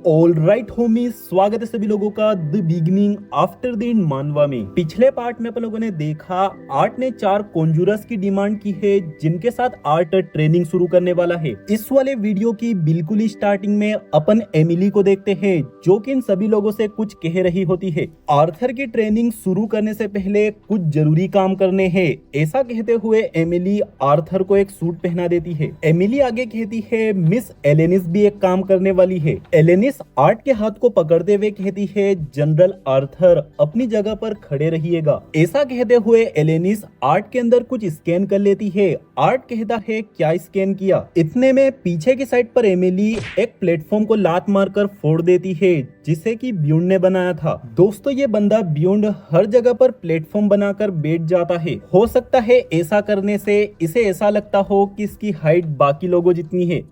All right Homi, स्वागत है सभी लोगों का the beginning after the end मानवा में। पिछले पार्ट में अपन लोगों ने देखा आर्ट ने 4 कॉन्जूरर्स की डिमांड की है जिनके साथ आर्ट ट्रेनिंग शुरू करने वाला है। इस वाले वीडियो की बिल्कुल ही स्टार्टिंग में अपन एमिली को देखते हैं जो कि इन सभी लोगों से कुछ कह रही होती है। आर्थर की ट्रेनिंग शुरू करने से पहले कुछ जरूरी काम करने हैं, ऐसा कहते हुए एमिली आर्थर को एक सूट पहना देती है। एमिली आगे कहती है मिस एलेनिस भी एक काम करने वाली है। एलेनिस आर्ट के हाथ को पकड़ते हुए कहती है जनरल आर्थर अपनी जगह पर खड़े रहिएगा। ऐसा कहते हुए एलेनिस आर्ट के अंदर कुछ स्कैन कर लेती है। आर्ट कहता है क्या स्कैन किया। इतने में पीछे की साइड पर एमिली एक प्लेटफॉर्म को लात मारकर फोड़ देती है जिसे कि ब्यूंड ने बनाया था। दोस्तों ये बंदा ब्यूंड हर जगह पर प्लेटफॉर्म बनाकर बैठ जाता है। हो सकता है ऐसा करने से इसे ऐसा लगता हो कि इसकी हाइट बाकी लोगों जितनी है।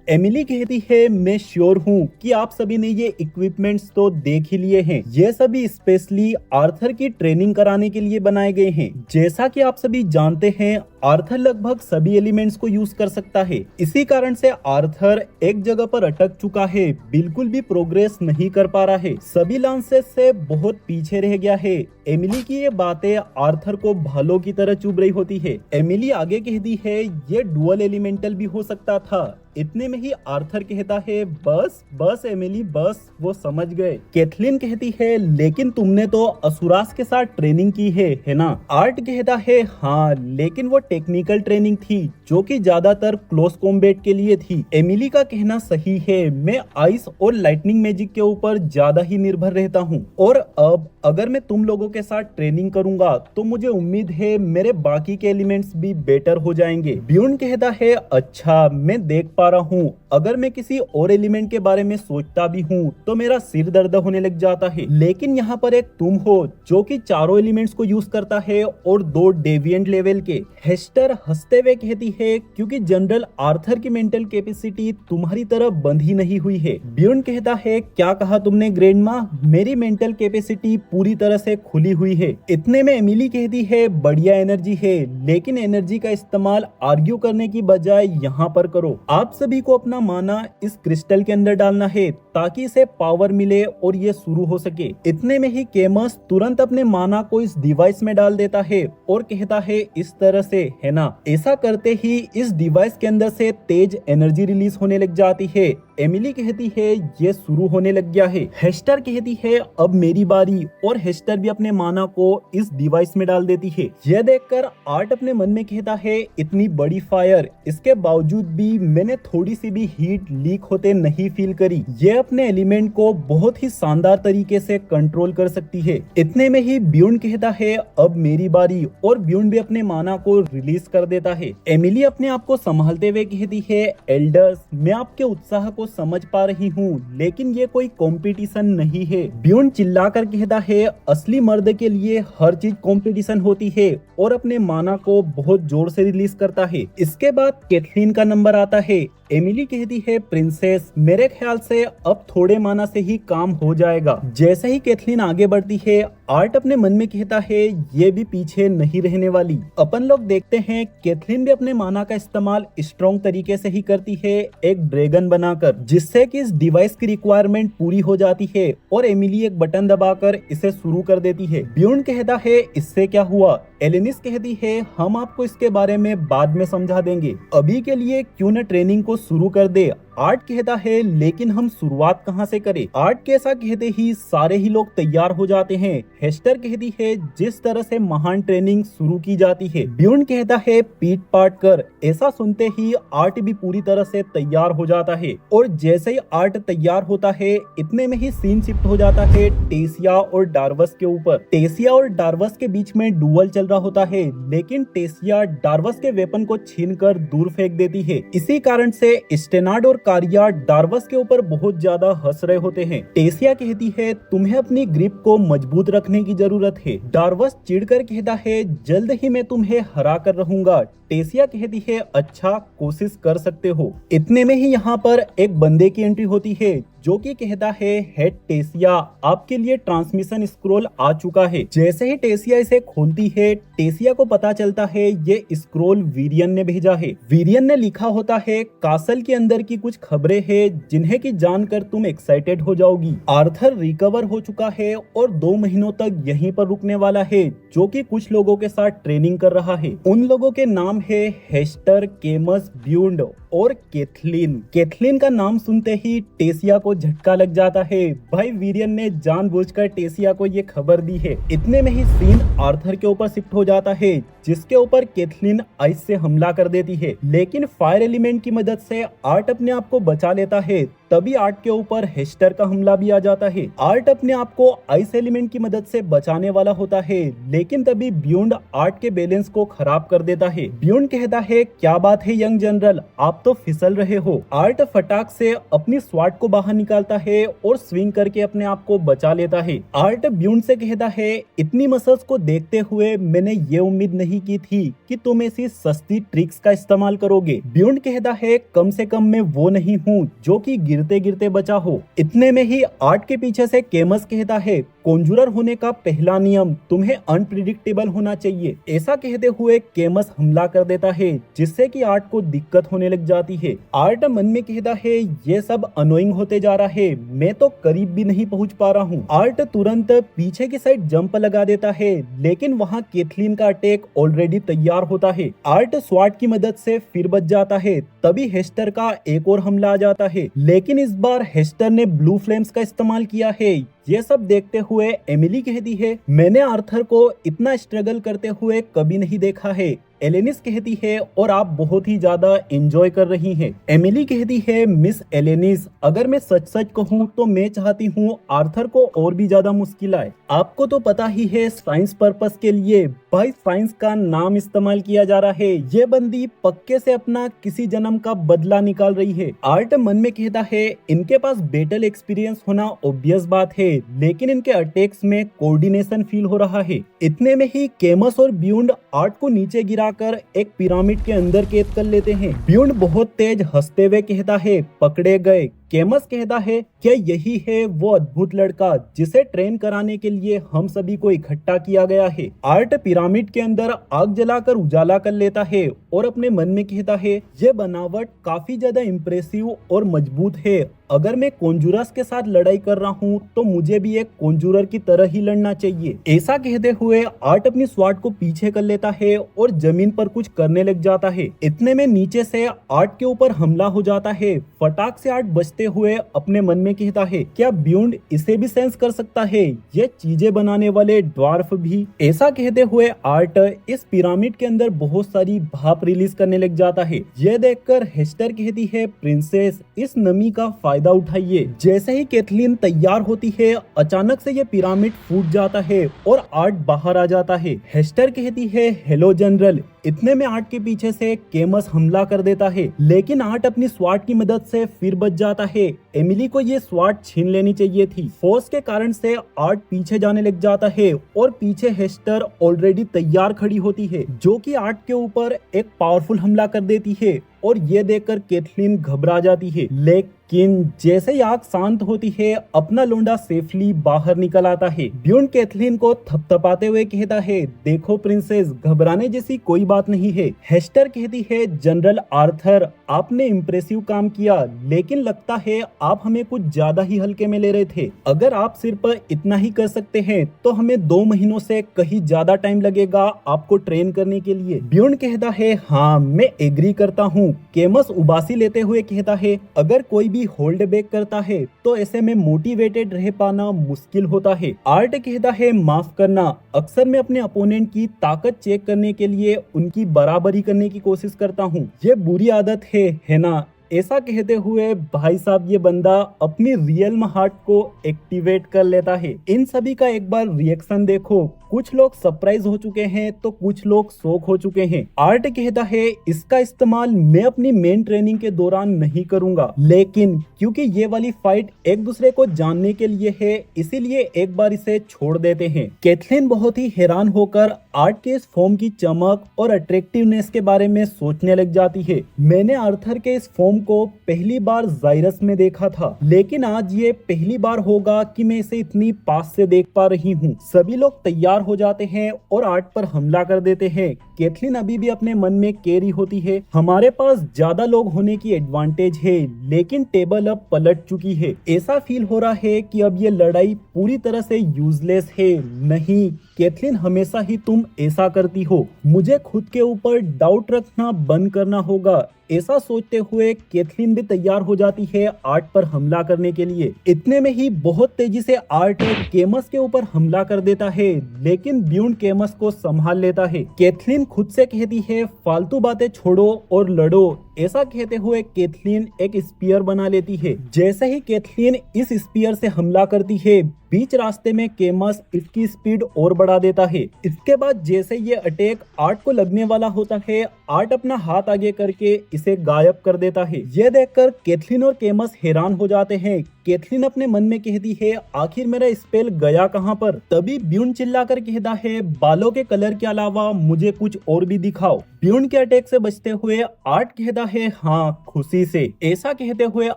एमिली कहती है मैं श्योर हूँ कि आप सभी ने ये इक्विपमेंट्स तो देख ही लिए हैं। ये सभी स्पेशली आर्थर की ट्रेनिंग कराने के लिए बनाए गए हैं। जैसा कि आप सभी जानते हैं आर्थर लगभग सभी एलिमेंट्स को यूज कर सकता है। इसी कारण से आर्थर एक जगह पर अटक चुका है, बिल्कुल भी प्रोग्रेस नहीं कर पा रहा है, सभी लांसेस से बहुत पीछे रह गया है। एमिली की ये बातें आर्थर को भालों की तरह चुभ रही होती है। एमिली आगे कहती है ये डुअल एलिमेंटल भी हो सकता था। इतने में ही आर्थर कहता है बस बस एमिली बस, वो समझ गए। कैथलीन कहती है लेकिन तुमने तो असुरास के साथ ट्रेनिंग की है ना। आर्ट कहता है हाँ, लेकिन वो टेक्निकल ट्रेनिंग थी जो कि ज्यादातर क्लोज कॉम्बैट के लिए थी। एमिली का कहना सही है, मैं आइस और लाइटनिंग मैजिक के ऊपर ज्यादा ही निर्भर रहता हूँ और अब अगर मैं तुम लोगों के साथ ट्रेनिंग करूंगा तो मुझे उम्मीद है मेरे बाकी के एलिमेंट्स भी बेटर हो जाएंगे। ब्यून कहता है अच्छा मैं देख पा रहा हूँ, अगर मैं किसी और एलिमेंट के बारे में सोचता भी हूँ तो मेरा सिर दर्द होने लग जाता है, लेकिन यहाँ पर एक तुम हो जो कि चारों एलिमेंट्स को यूज करता है और 2 डेविएंट लेवल के। हेस्टर हंसते हुए कहती है क्योंकि जनरल आर्थर की मेंटल कैपेसिटी तुम्हारी तरह बंद ही नहीं हुई है। ब्यून कहता है क्या कहा तुमने ग्रैंडमा, मेरी मेंटल कैपेसिटी पूरी तरह से खुली हुई है। इतने में एमिली कहती है बढ़िया एनर्जी है, लेकिन एनर्जी का इस्तेमाल आर्ग्यू करने की बजाय यहाँ पर करो। आप सभी को अपना माना इस क्रिस्टल के अंदर डालना है ताकि इसे पावर मिले और ये शुरू हो सके। इतने में ही केमस तुरंत अपने माना को इस डिवाइस में डाल देता है और कहता है इस तरह से है ना। ऐसा करते ही इस डिवाइस के अंदर से तेज एनर्जी रिलीज होने लग जाती है। एमिली कहती है ये शुरू होने लग गया है। हेस्टर कहती है अब मेरी बारी, और हेस्टर भी अपने माना को इस डिवाइस में डाल देती है। यह देखकर आर्ट अपने मन में कहता है इतनी बड़ी फायर, इसके बावजूद भी मैंने थोड़ी सी भी हीट लीक होते नहीं फील करी। ये अपने एलिमेंट को बहुत ही शानदार तरीके से कंट्रोल कर सकती है। इतने में ही ब्यून कहता है अब मेरी बारी, और ब्यून भी अपने माना को रिलीज कर देता है। एमिली अपने आप को संभालते हुए कहती है एल्डर्स मैं आपके उत्साह को समझ पा रही हूँ, लेकिन ये कोई कंपटीशन नहीं है। ब्यून चिल्लाकर कहता है असली मर्द के लिए हर चीज कंपटीशन होती है, और अपने माना को बहुत जोर से रिलीज करता है। इसके बाद कैथलीन का नंबर आता है। एमिली कहती है प्रिंसेस मेरे ख्याल से अब थोड़े माना से ही काम हो जाएगा। जैसे ही कैथलीन आगे बढ़ती है आर्ट अपने मन में कहता है ये भी पीछे नहीं रहने वाली। अपन लोग देखते हैं कैथलीन भी अपने माना का इस्तेमाल स्ट्रॉन्ग तरीके से ही करती है एक ड्रैगन बनाकर, जिससे कि इस डिवाइस की रिक्वायरमेंट पूरी हो जाती है और एमिली एक बटन दबाकर इसे शुरू कर देती है। ब्यून कहता है इससे क्या हुआ। एलेनिस कहती है हम आपको इसके बारे में बाद में समझा देंगे, अभी के लिए क्यों न ट्रेनिंग को शुरू कर दे। आर्ट कहता है लेकिन हम शुरुआत कहाँ से करें। आर्ट के ऐसा कहते ही सारे ही लोग तैयार हो जाते हैं। हेस्टर कहती है जिस तरह से महान ट्रेनिंग शुरू की जाती है। ब्यून कहता है पीट पाट कर। ऐसा सुनते ही आर्ट भी पूरी तरह से तैयार हो जाता है, और जैसे ही आर्ट तैयार होता है इतने में ही सीन शिफ्ट हो जाता है टेसिया और डार्वस के ऊपर। टेसिया और डार्वस के बीच में डुअल चल रहा होता है, लेकिन टेसिया डार्वस के वेपन को छीनकर दूर फेंक देती है। इसी कारण से स्टेनार्ड और कारिया डार्वस के ऊपर बहुत ज्यादा हंस रहे होते हैं। टेसिया कहती है तुम्हें अपनी ग्रिप को मजबूत रखने की जरूरत है। डार्वस चिढ़कर कहता है जल्द ही मैं तुम्हें हरा कर रहूंगा। टेसिया कहती है अच्छा कोशिश कर सकते हो। इतने में ही यहाँ पर एक बंदे की एंट्री होती है जो कि कहता है टेसिया, आपके लिए ट्रांसमिशन स्क्रोल आ चुका है। जैसे ही टेसिया इसे खोलती है, टेसिया को पता चलता है ये स्क्रोल वीरियन ने भेजा है। वीरियन ने लिखा होता है कासल के अंदर की कुछ खबरें हैं जिन्हें की जानकर तुम एक्साइटेड हो जाओगी। आर्थर रिकवर हो चुका है और 2 महीनों तक यहीं पर रुकने वाला है, जो कि कुछ लोगों के साथ ट्रेनिंग कर रहा है। उन लोगों के नाम है हेस्टर, केमस, ब्यूंड और केथलीन। केथलीन का नाम सुनते ही टेसिया को झटका लग जाता है। भाई वीरियन ने जानबूझकर टेसिया को ये खबर दी है। इतने में ही सीन आर्थर के ऊपर शिफ्ट हो जाता है, जिसके ऊपर केथलीन आइस से हमला कर देती है, लेकिन फायर एलिमेंट की मदद से आर्ट अपने आप को बचा लेता है। तभी आर्ट के ऊपर हेस्टर का हमला भी आ जाता है। आर्ट अपने आप को आइस एलिमेंट की मदद से बचाने वाला होता है, लेकिन तभी ब्यूंड आर्ट के बैलेंस को खराब कर देता है। ब्यूंड कहता है क्या बात है यंग जनरल, आप तो फिसल रहे हो। आर्ट फटाक से अपनी स्वाट को बाहर निकालता है और स्विंग करके अपने आप को बचा लेता है। आर्ट ब्यूंड से कहता है इतनी मसल्स को देखते हुए मैंने ये उम्मीद नहीं की थी कि तुम ऐसी सस्ती ट्रिक्स का इस्तेमाल करोगे। ब्यूंड कहता है कम से कम मैं वो नहीं हूँ जो कि गिरते गिरते बचा हो। इतने में ही आर्ट के पीछे से केमस कहता है कॉन्जूरर होने का पहला नियम तुम्हें अनप्रिडिक्टेबल होना चाहिए। ऐसा कहते हुए केमस हमला कर देता है, जिससे कि आर्ट को दिक्कत होने लग जाती है। आर्ट मन में कहता है ये सब अनोइंग होते जा रहा है, मैं तो करीब भी नहीं पहुंच पा रहा हूँ। आर्ट तुरंत पीछे की साइड जंप लगा देता है, लेकिन वहाँ केथलीन का अटैक ऑलरेडी तैयार होता है। आर्ट स्वाट की मदद से फिर बच जाता है। तभी हेस्टर का एक और हमला आ जाता है, लेकिन इस बार हेस्टर ने ब्लू फ्लेम्स का इस्तेमाल किया है। ये सब देखते हुए एमिली कहती है मैंने आर्थर को इतना स्ट्रगल करते हुए कभी नहीं देखा है। एलेनिस कहती है और आप बहुत ही ज्यादा एंजॉय कर रही हैं। एमिली कहती है मिस एलेनिस, अगर मैं सच सच कहूँ तो मैं चाहती हूँ आर्थर को और भी ज्यादा मुश्किल आए। आपको तो पता ही है साइंस पर्पस के लिए भाई साइंस का नाम इस्तेमाल किया जा रहा है। ये बंदी पक्के से अपना किसी जन्म का बदला निकाल रही है। आर्ट मन में कहता है इनके पास बैटल एक्सपीरियंस होना ऑब्वियस बात है, लेकिन इनके अटैक्स में कोऑर्डिनेशन फील हो रहा है। इतने में ही केमस और ब्यूंड आर्ट को नीचे गिराकर एक पिरामिड के अंदर कैद कर लेते हैं। ब्यूंड बहुत तेज हंसते हुए कहता है पकड़े गए। केमस कहता है क्या यही है वो अद्भुत लड़का जिसे ट्रेन कराने के लिए हम सभी को इकट्ठा किया गया है। आर्ट पिरामिड के अंदर आग जलाकर उजाला कर लेता है और अपने मन में कहता है ये बनावट काफी ज्यादा इम्प्रेसिव और मजबूत है। अगर मैं कॉन्जूरर्स के साथ लड़ाई कर रहा हूँ तो मुझे भी एक कॉन्जूरर की तरह ही लड़ना चाहिए। ऐसा कहते हुए आर्ट अपनी स्वाट को पीछे कर लेता है और जमीन पर कुछ करने लग जाता है। इतने में नीचे से आर्ट के ऊपर हमला हो जाता है। फटाक से आर्ट बचते हुए अपने मन में कहता है क्या ब्यूंड इसे भी सेंस कर सकता है, ये चीजें बनाने वाले ड्वार्फ भी। ऐसा कहते हुए आर्ट इस पिरामिड के अंदर बहुत सारी भाप रिलीज करने लग जाता है। यह देखकर हेस्टर कहती है प्रिंसेस इस नमी का फायदा उठाइए। जैसे ही केथलीन तैयार होती है अचानक से ये पिरामिड फूट जाता है और आर्ट बाहर आ जाता है। हेस्टर कहती है हेलो जनरल। इतने में आर्ट के पीछे से केमस हमला कर देता है, लेकिन आर्ट अपनी स्वाट की मदद से फिर बच जाता है। एमिली को ये स्वाट छीन लेनी चाहिए थी। फोर्स के कारण से आर्ट पीछे जाने लग जाता है और पीछे हेस्टर ऑलरेडी तैयार खड़ी होती है, जो कि आर्ट के ऊपर एक पावरफुल हमला कर देती है और ये देखकर केथलीन घबरा जाती है। लेकिन जैसे ही आग शांत होती है अपना लोंडा सेफली बाहर निकल आता है। ब्यूंड केथलीन को थपथपाते हुए कहता है देखो प्रिंसेस घबराने जैसी कोई बात नहीं है। हेस्टर कहती है जनरल आर्थर आपने इम्प्रेसिव काम किया, लेकिन लगता है आप हमें कुछ ज्यादा ही हल्के में ले रहे थे। अगर आप सिर्फ इतना ही कर सकते हैं तो हमें 2 महीनों से कहीं ज्यादा टाइम लगेगा आपको ट्रेन करने के लिए। ब्यूंड कहता है हाँ मैं एग्री करता हूँ। केमस उबासी लेते हुए कहता है अगर कोई भी होल्ड बैक करता है तो ऐसे में मोटिवेटेड रह पाना मुश्किल होता है। आर्ट कहता है माफ करना, अक्सर मैं अपने अपोनेंट की ताकत चेक करने के लिए उनकी बराबरी करने की कोशिश करता हूँ, ये बुरी आदत है ना। ऐसा कहते हुए भाई साहब ये बंदा अपनी रियल हार्ट को एक्टिवेट कर लेता है। इन सभी का एक बार रिएक्शन देखो, कुछ लोग सरप्राइज हो चुके हैं तो कुछ लोग शॉक हो चुके हैं। आर्ट कहता है इसका इस्तेमाल मैं अपनी मेन ट्रेनिंग के दौरान नहीं करूंगा, लेकिन क्योंकि ये वाली फाइट एक दूसरे को जानने के लिए है इसीलिए एक बार इसे छोड़ देते हैं। कैथलीन बहुत ही हैरान होकर आर्ट के इस फॉर्म की चमक और अट्रैक्टिवनेस के बारे में सोचने लग जाती है। मैंने आर्थर के इस फॉर्म होम को पहली बार जायरस में देखा था, लेकिन आज ये पहली बार होगा कि मैं इसे इतनी पास से देख पा रही हूँ। सभी लोग तैयार हो जाते हैं और आर्ट पर हमला कर देते हैं। कैथलीन अभी भी अपने मन में कह रही होती है, हमारे पास ज्यादा लोग होने की एडवांटेज है, लेकिन टेबल अब पलट चुकी है। ऐसा फील हो रहा है कि अब ये लड़ाई पूरी तरह से यूजलेस है। नहीं कैथलीन, हमेशा ही तुम ऐसा करती हो। मुझे खुद के ऊपर डाउट रखना बंद करना होगा। ऐसा सोचते हुए कैथलीन भी तैयार हो जाती है आर्ट पर हमला करने के लिए। इतने में ही बहुत तेजी से आर्ट केमस के ऊपर हमला कर देता है, लेकिन ब्यूंड केमस को संभाल लेता है। कैथलीन खुद से कहती है, फालतू बातें छोड़ो और लड़ो। ऐसा कहते हुए कैथलीन एक स्पीयर बना लेती है। जैसे ही कैथलीन इस स्पीयर से हमला करती है, बीच रास्ते में केमस इसकी स्पीड और बढ़ा देता है। इसके बाद जैसे ये अटैक आर्ट को लगने वाला होता है, आर्ट अपना हाथ आगे करके इसे गायब कर देता है। यह देखकर कैथलीन और केमस हैरान हो जाते हैं। कैथलीन अपने मन में कहती है, आखिर मेरा स्पेल गया कहाँ पर। तभी ब्यून चिल्लाकर कहता है, बालों के कलर के अलावा मुझे कुछ और भी दिखाओ। ब्यून के अटैक से बचते हुए आर्ट कहता है, हाँ खुशी से। ऐसा कहते हुए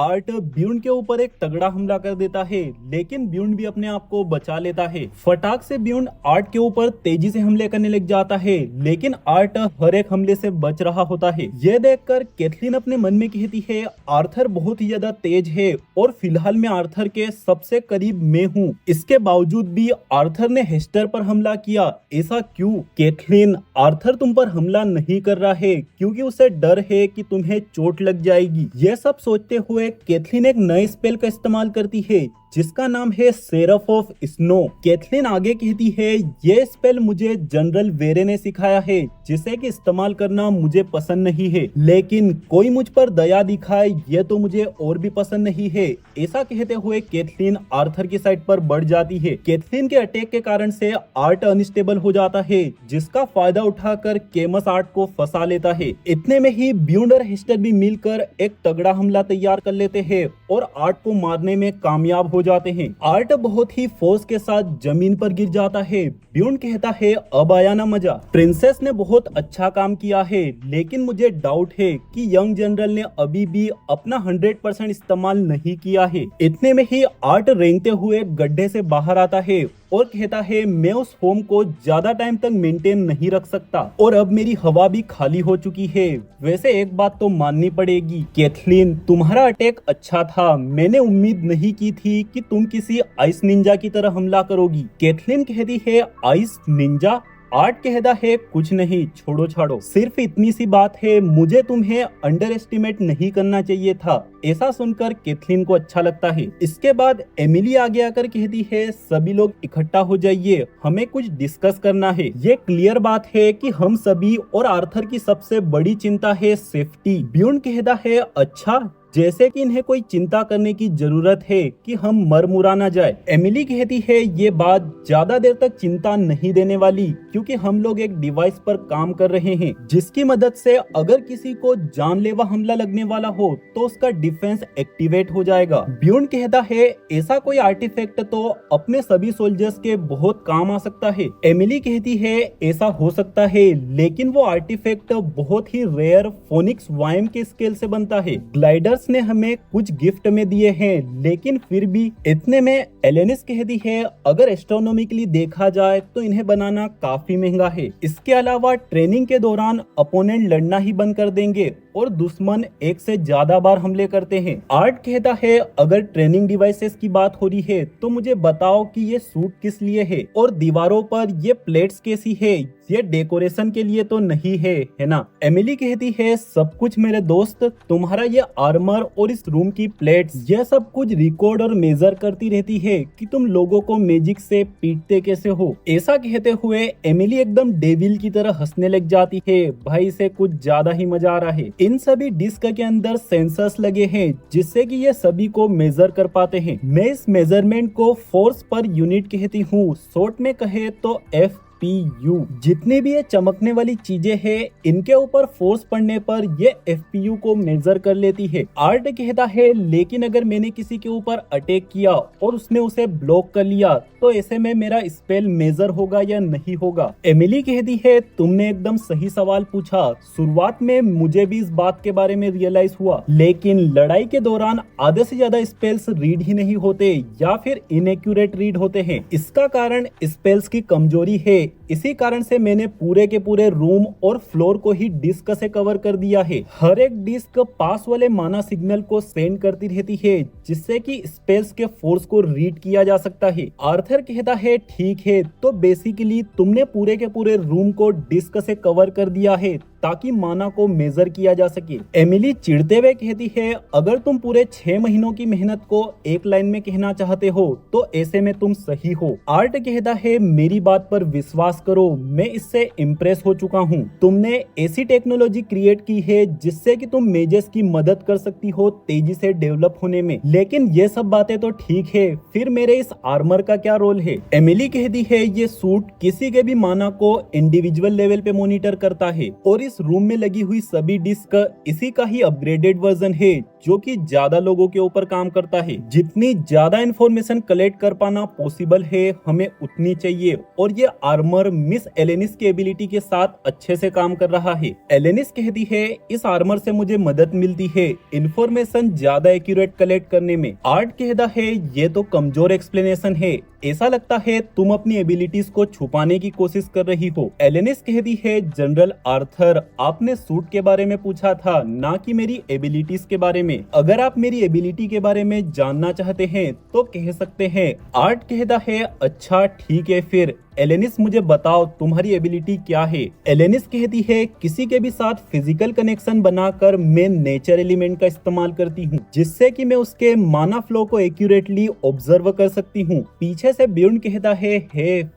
आर्ट ब्यून के ऊपर एक तगड़ा हमला कर देता है, लेकिन ब्यून भी अपने आप को बचा लेता है। फटाक से ब्यून आर्ट के ऊपर तेजी से हमले करने लग जाता है, लेकिन आर्ट हर एक हमले से बच रहा होता है। यह देखकर कैथलीन अपने मन में कहती है, आर्थर बहुत ही ज्यादा तेज है और फिलहाल मैं आर्थर के सबसे करीब मैं हूँ। इसके बावजूद भी आर्थर ने हेस्टर पर हमला किया। ऐसा क्यों? कैथलीन, आर्थर तुम पर हमला नहीं कर रहा है क्योंकि उसे डर है कि तुम्हें चोट लग जाएगी। यह सब सोचते हुए कैथलीन एक नए स्पेल का इस्तेमाल करती है, जिसका नाम है सेरफ ऑफ स्नो। कैथलीन आगे कहती है, यह स्पेल मुझे जनरल वेरे ने सिखाया है, जिसे कि इस्तेमाल करना मुझे पसंद नहीं है, लेकिन कोई मुझ पर दया दिखाए यह तो मुझे और भी पसंद नहीं है। ऐसा कहते हुए कैथलीन आर्थर की साइड पर बढ़ जाती है। कैथलीन के अटैक के कारण से आर्ट अनस्टेबल हो जाता है, जिसका फायदा उठाकर केमस आर्ट को फंसा लेता है। इतने में ही ब्यूंड और हेस्टर भी मिलकर एक तगड़ा हमला तैयार कर लेते हैं और आर्ट को मारने में कामयाब हो जाते हैं। आर्ट बहुत ही फोर्स के साथ जमीन पर गिर जाता है। ब्यूंड कहता है, अब आया ना मजा। प्रिंसेस ने बहुत अच्छा काम किया है, लेकिन मुझे डाउट है कि यंग जनरल ने अभी भी अपना 100% इस्तेमाल नहीं किया है। इतने में ही आर्ट रेंगते हुए गड्ढे से बाहर आता है और कहता है, मैं उस होम को ज्यादा टाइम तक मेंटेन नहीं रख सकता और अब मेरी हवा भी खाली हो चुकी है। वैसे एक बात तो माननी पड़ेगी कैथलीन, तुम्हारा अटैक अच्छा था। मैंने उम्मीद नहीं की थी कि तुम किसी आइस निंजा की तरह हमला करोगी। कैथलीन कहती है, आइस निंजा? आर्ट कहता है, कुछ नहीं, छोड़ो छाड़ो, सिर्फ इतनी सी बात है, मुझे तुम्हें अंडर एस्टिमेट नहीं करना चाहिए था। ऐसा सुनकर कैथलीन को अच्छा लगता है। इसके बाद एमिली आगे आकर कहती है, सभी लोग इकट्ठा हो जाइए, हमें कुछ डिस्कस करना है। ये क्लियर बात है कि हम सभी और आर्थर की सबसे बड़ी चिंता है सेफ्टी। ब्यूंड कहता है, अच्छा, जैसे कि इन्हें कोई चिंता करने की जरूरत है कि हम मर मुरा ना जाए। एमिली कहती है, ये बात ज्यादा देर तक चिंता नहीं देने वाली, क्योंकि हम लोग एक डिवाइस पर काम कर रहे हैं, जिसकी मदद से अगर किसी को जानलेवा हमला लगने वाला हो तो उसका डिफेंस एक्टिवेट हो जाएगा। ब्यूंड कहता है, ऐसा कोई आर्टिफैक्ट तो अपने सभी सोल्जर्स के बहुत काम आ सकता है। एमिली कहती है, ऐसा हो सकता है, लेकिन वो आर्टिफैक्ट बहुत ही रेयर फोनिक्स वाइम के स्केल से बनता है। ग्लाइडर ने हमें कुछ गिफ्ट में दिए हैं, लेकिन फिर भी। इतने में एलेनिस कहती है, अगर एस्ट्रोनॉमिकली देखा जाए तो इन्हें बनाना काफी महंगा है। इसके अलावा ट्रेनिंग के दौरान अपोनेंट लड़ना ही बंद कर देंगे और दुश्मन एक से ज्यादा बार हमले करते हैं। आर्ट कहता है, अगर ट्रेनिंग डिवाइसेस की बात हो रही है तो मुझे बताओ कि ये सूट किस लिए है और दीवारों पर ये प्लेट्स कैसी है, ये डेकोरेशन के लिए तो नहीं है ना? एमिली कहती है, सब कुछ मेरे दोस्त, तुम्हारा ये आर्मर और इस रूम की प्लेट्स, यह सब कुछ रिकॉर्ड और मेजर करती रहती है कि तुम लोगों को मैजिक से पीटते कैसे हो। ऐसा कहते हुए एमिली एकदम डेविल की तरह हंसने लग जाती है। भाई से कुछ ज्यादा ही मजा आ रहा है। इन सभी डिस्क के अंदर सेंसर्स लगे हैं, जिससे कि ये सभी को मेजर कर पाते हैं। मैं इस मेजरमेंट को फोर्स पर यूनिट कहती हूँ, शॉर्ट में कहे तो F FPU। जितनी भी ये चमकने वाली चीजें हैं, इनके ऊपर फोर्स पड़ने पर ये FPU को मेजर कर लेती है। आर्ट कहता है लेकिन अगर मैंने किसी के ऊपर अटैक किया और उसने उसे ब्लॉक कर लिया तो ऐसे में मेरा स्पेल मेजर होगा या नहीं होगा। एमिली कहती है तुमने एकदम सही सवाल पूछा। शुरुआत में मुझे भी इस बात के बारे में रियलाइज हुआ, लेकिन लड़ाई के दौरान आधे से ज्यादा स्पेल्स रीड ही नहीं होते या फिर इनएक्यूरेट रीड होते हैं। इसका कारण स्पेल्स की कमजोरी है। इसी कारण से मैंने पूरे के पूरे रूम और फ्लोर को ही डिस्क से कवर कर दिया है। हर एक डिस्क पास वाले माना सिग्नल को सेंड करती रहती है, जिससे कि स्पेल्स के फोर्स को रीड किया जा सकता है। आर्थर कहता है ठीक है, तो बेसिकली तुमने पूरे के पूरे रूम को डिस्क से कवर कर दिया है ताकि माना को मेजर किया जा सके। एमिली चिढ़ते हुए कहती है अगर तुम पूरे 6 महीनों की मेहनत को एक लाइन में कहना चाहते हो तो ऐसे में तुम सही हो। आर्ट कहता है मेरी बात पर विश्वास करो, मैं इससे इम्प्रेस हो चुका हूँ। तुमने ऐसी टेक्नोलॉजी क्रिएट की है जिससे कि तुम मेजेस की मदद कर सकती हो तेजी से डेवलप होने में। लेकिन ये सब बातें तो ठीक है, फिर मेरे इस आर्मर का क्या रोल है? एमिली कहती है ये सूट किसी के भी माना को इंडिविजुअल लेवल पे मॉनिटर करता है और इस रूम में लगी हुई सभी डिस्क इसी का ही अपग्रेडेड वर्जन है जो कि ज्यादा लोगों के ऊपर काम करता है। जितनी ज्यादा इंफॉर्मेशन कलेक्ट कर पाना पॉसिबल है हमें उतनी चाहिए, और ये आर्मर मिस एलेनिस की एबिलिटी के साथ अच्छे से काम कर रहा है। एलेनिस कहती है इस आर्मर से मुझे मदद मिलती है इंफॉर्मेशन ज्यादा एक्यूरेट कलेक्ट करने में। आर्ट कहता है ये तो कमजोर एक्सप्लेनेशन है, ऐसा लगता है तुम अपनी एबिलिटीज को छुपाने की कोशिश कर रही हो। एलेनिस कहती है जनरल आर्थर आपने सूट के बारे में पूछा था, ना कि मेरी एबिलिटीज के बारे में। अगर आप मेरी एबिलिटी के बारे में जानना चाहते हैं तो कह सकते हैं। आर्ट कहता है अच्छा ठीक है, फिर एलेनिस मुझे बताओ तुम्हारी एबिलिटी क्या है। एलेनिस कहती है किसी के भी साथ फिजिकल कनेक्शन बनाकर मैं नेचर एलिमेंट का इस्तेमाल करती हूँ, जिससे कि मैं उसके माना फ्लो को एक्यूरेटली ऑब्जर्व कर सकती हूँ। पीछे से ब्यून कहता है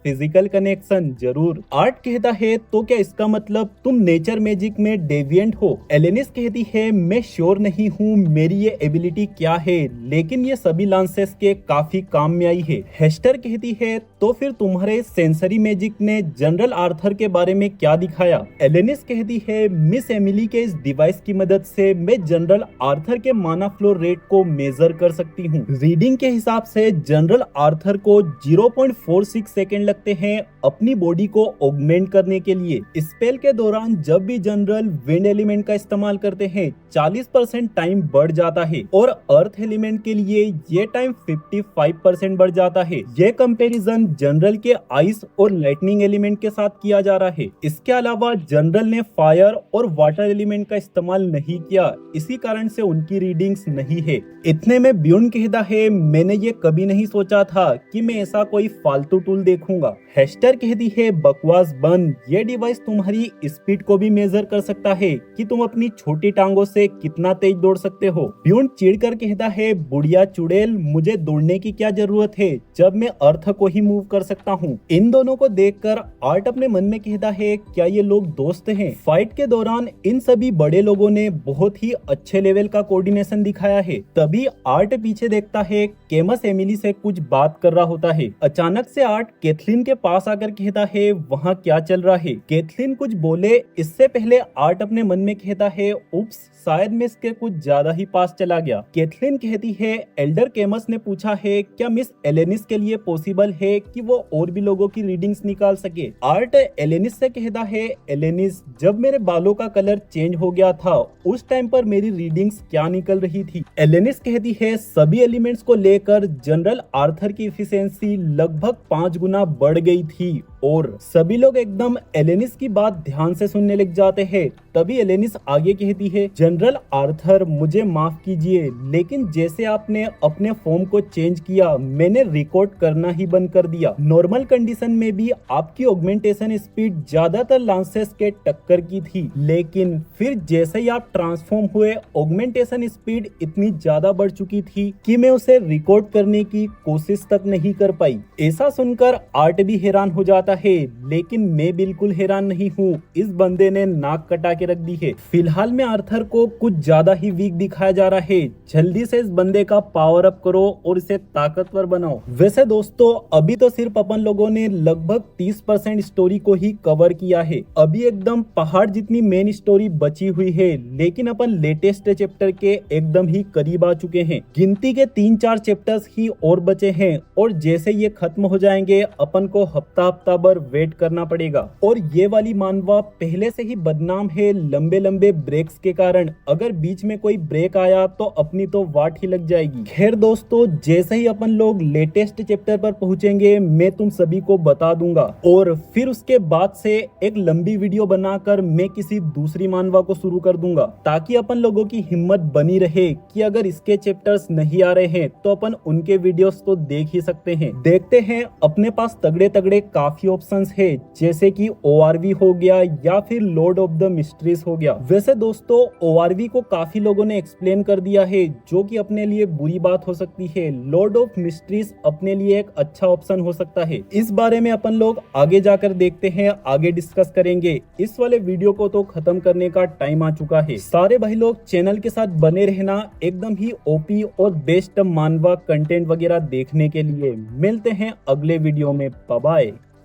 फिजिकल कनेक्शन जरूर। आर्ट कहता है तो क्या इसका मतलब तुम नेचर मैजिक में डेविएंट हो? एलेनिस कहती है मैं श्योर नहीं हूँ मेरी ये एबिलिटी क्या है, लेकिन ये सभी लांसेस के काफी काम में आई है। हेस्टर कहती है तो फिर तुम्हारे सेंसरी मैजिक ने जनरल आर्थर के बारे में क्या दिखाया? एलेनिस कहती है मिस एमिली के इस डिवाइस की मदद से मैं जनरल आर्थर के माना फ्लो रेट को मेजर कर सकती हूँ। रीडिंग के हिसाब से जनरल आर्थर को 0.46 सेकेंड लगते हैं अपनी बॉडी को ऑगमेंट करने के लिए। स्पेल के दौरान जब भी जनरल विंड एलिमेंट का इस्तेमाल करते हैं 40% टाइम बढ़ जाता है, और अर्थ एलिमेंट के लिए ये टाइम 55% बढ़ जाता है। ये कंपैरिजन जनरल के आइस और लाइटनिंग एलिमेंट के साथ किया जा रहा है। इसके अलावा जनरल ने फायर और वाटर एलिमेंट का इस्तेमाल नहीं किया, इसी कारण से उनकी रीडिंग्स नहीं है। इतने में ब्यून कहता है मैंने ये कभी नहीं सोचा था कि मैं ऐसा कोई फालतू टूल देखूंगा। हेस्टर कहती है बकवास बंद, ये डिवाइस तुम्हारी स्पीड को भी मेजर कर सकता है कि तुम अपनी छोटी टांगों से कितना तेज दौड़ सकते हो। ब्यून चिढ़कर कहता है बुढ़िया चुड़ैल, मुझे दौड़ने की क्या जरूरत है जब मैं अर्थ को ही मूव कर सकता हूँ। इन दोनों को देखकर आर्ट अपने मन में कहता है क्या ये लोग दोस्त हैं? फाइट के दौरान इन सभी बड़े लोगों ने बहुत ही अच्छे लेवल का कोऑर्डिनेशन दिखाया है। तभी आर्ट पीछे देखता है केमस एमिली से कुछ बात कर रहा होता है। अचानक से आर्ट कैथलीन के पास आकर कहता है वहाँ क्या चल रहा है? कैथलीन कुछ बोले इससे पहले आर्ट अपने मन में कहता है उप्स, शायद मैं इसके कुछ ज्यादा ही पास चला गया। कैथलीन कहती है एल्डर केमस ने पूछा है क्या मिस एलेनिस के लिए पॉसिबल है कि वो और भी लोगों की रीडिंग्स निकाल सके? आर्ट एलेनिस से कहता है एलेनिस, जब मेरे बालों का कलर चेंज हो गया था उस टाइम पर मेरी रीडिंग्स क्या निकल रही थी? एलेनिस कहती है सभी एलिमेंट्स को लेकर जनरल आर्थर की एफिशिएंसी लगभग 5 गुना बढ़ गई थी, और सभी लोग एकदम एलेनिस की बात ध्यान से सुनने लग जाते हैं। तभी एलेनिस आगे कहती है जनरल आर्थर मुझे माफ कीजिए, लेकिन जैसे आपने अपने फॉर्म को चेंज किया मैंने रिकॉर्ड करना ही बंद कर दिया। नॉर्मल कंडीशन में भी आपकी ऑगमेंटेशन स्पीड ज्यादातर लांसेस के टक्कर की थी, लेकिन फिर जैसे ही आप ट्रांसफॉर्म हुए ऑगमेंटेशन स्पीड इतनी ज्यादा बढ़ चुकी थी कि मैं उसे रिकॉर्ड करने की कोशिश तक नहीं कर पाई। ऐसा सुनकर आर्ट भी हैरान हो जाता है, लेकिन मैं बिल्कुल हैरान नहीं हूँ। इस बंदे ने नाक कटा के के रख दी है। फिलहाल में आर्थर को कुछ ज्यादा ही वीक दिखाया जा रहा है। जल्दी से इस बंदे का पावर अप करो और इसे ताकतवर बनाओ। वैसे दोस्तों अभी तो सिर्फ अपन लोगों ने लगभग 30% स्टोरी को ही कवर किया है। अभी एकदम पहाड़ जितनी मेन स्टोरी बची हुई है, लेकिन अपन लेटेस्ट चैप्टर के एकदम ही करीब आ चुके हैं। गिनती के 3-4 चैप्टर्स ही और बचे हैं और जैसे ये खत्म हो जाएंगे अपन को हफ्ता भर वेट करना पड़ेगा। और ये वाली मानवा पहले से ही बदनाम है लंबे लंबे ब्रेक्स के कारण। अगर बीच में कोई ब्रेक आया तो अपनी तो वाट ही लग जाएगी। खैर दोस्तों जैसे ही अपन लोग लेटेस्ट चैप्टर पर पहुंचेंगे मैं तुम सभी को बता दूंगा और फिर उसके बाद से एक लंबी वीडियो बनाकर मैं किसी दूसरी मानवा को शुरू कर दूंगा, ताकि अपन लोगों की हिम्मत बनी रहे कि अगर इसके चैप्टर्स नहीं आ रहे हैं तो अपन उनके वीडियोस तो देख ही सकते हैं। देखते हैं, अपने पास तगड़े तगड़े काफी ऑप्शंस है, जैसे कि ORV हो गया या फिर लॉर्ड ऑफ द मिस्ट्रीज हो गया। वैसे दोस्तों ORV को काफी लोगों ने एक्सप्लेन कर दिया है, जो कि अपने लिए बुरी बात हो सकती है। लॉर्ड ऑफ मिस्ट्रीज अपने लिए एक अच्छा ऑप्शन हो सकता है। इस बारे में अपन लोग आगे जाकर देखते हैं, आगे डिस्कस करेंगे। इस वाले वीडियो को तो खत्म करने का टाइम आ चुका है। सारे भाई लोग चैनल के साथ बने रहना एकदम ही OP और बेस्ट मानवा कंटेंट वगैरह देखने के लिए। मिलते हैं अगले वीडियो में। Bye bye.